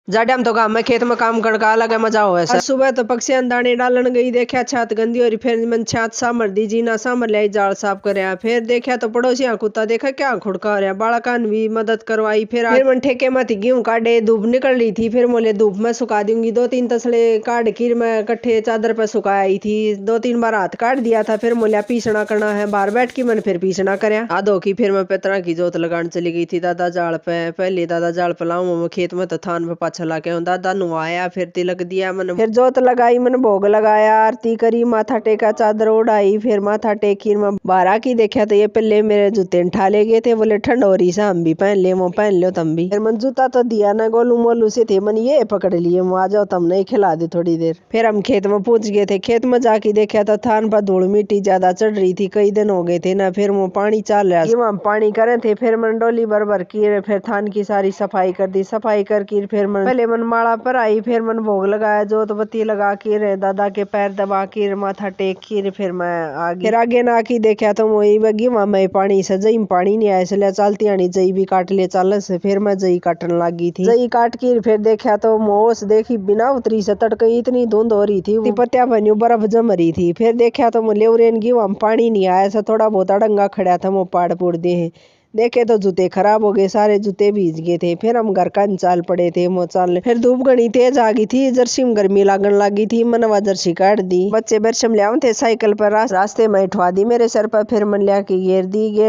जाडे हम तो काम में खेत में काम करका अलग है मजा हो ऐसा। सुबह तो पक्षियां दाने डालन गई, देखा छात गंदी हो रही, फिर मन छात सामर दी जी ना सामर लाई जाल साफ करे। फिर देखा तो पड़ोसिया कुत्ता देखा क्या खुड़का हो रहा, बालकान भी मदद करवाई। फिर मन ठेके में गेहूं काटे, धूप निकल रही थी, फिर मोले धूप में सुखा दूंगी। 2-3 तसले काट कीर में कट्ठे चादर पर सुखाई थी, 2-3 बार हाथ काट दिया था। फिर मोलिया पीसना करना है, बाहर बैठ के मन फिर पीसना करया आधो की। फिर मैं पेतरा की जोत लगाने चली गई थी दादा जाल पे। पहले दादा जाल पे लाऊं खेत में तो थान पे पाछा लाके दादा नुआया, फिर तिलक दिया मन, फिर जोत लगाई, मन भोग लगाया, आरती करी, माथा टेका, चादर ओढ़ाई। फिर माथा टेकी मैं बाहर की देखा तो ये पहले मेरे जूते उठा ले गए थे, बोले ठंड हो रही सा हम भी पहन ले, वो पहन लो तुम भी। फिर मन जूता तो दिया ना, गोलू मोलू से थे, मन ये पकड़ लिए, आ जाओ तुम नहीं खिला दे थोड़ी देर। फिर हम खेत में पहुंच गए थे, खेत में जाके देखा तो थान पर धूल मिट्टी ज्यादा चढ़ रही थी, कई दिन हो गए थे ना। फिर वो पानी चल रहा था, हम पानी करे थे। फिर मन डोली भर भर की, फिर थान की सारी सफाई कर दी, सफाई करके फिर मन पहले मन माला पर आई, फिर मन भोग लगाया, जोत बत्ती लगा के रे दादा के पैर दबा के माथा टेक के फिर मैं आगे। फिर आगे ना की देखा तो वही बगी वहां मैं पानी से जई में पानी नहीं आया, इसलिए चलती आनी जई भी काट ले चाल से। फिर मैं जई काटने लगी थी, जई काट के फिर देखा तो मोस देखी बिना उतरी से तड़के इतनी धुंध हो रही थी, पत्तिया बनी बर्फ जम रही थी। फिर देखा तो लेवरेन की वहां पानी नहीं आया, से थोड़ा बहुत अड़ंगा खड़ा था, वो पाड़ पुड़ दे देखे तो जूते खराब हो गए, सारे जूते भीज गए थे। फिर हम घर का चाल पड़े थे, वो चाल फिर धूप घनी तेज आ गई थी, जर्सी में गर्मी लागन लगी थी, मनवा जर्सी काट दी। बच्चे बरसम ले थे साइकिल पर, रास्ते में उठवा दी मेरे सर पर। फिर मन लिया के घेर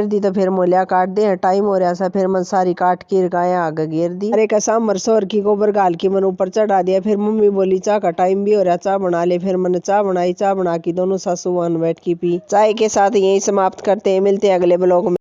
दी तो फिर मोलिया काट दे, टाइम हो रहा था। फिर मन सारी काट के गाया आगे घेर दी, अरे का सांबर सोर की गोबर गाल की मन ऊपर चढ़ा दिया। फिर मम्मी बोली चाह का टाइम भी हो रहा, चाह बना ले। फिर मैंने चाह बनाई, चाह बना के दोनों सासू वन बैठ की पी। चाय के साथ यही समाप्त करते हैं, मिलते हैं अगले ब्लॉग में।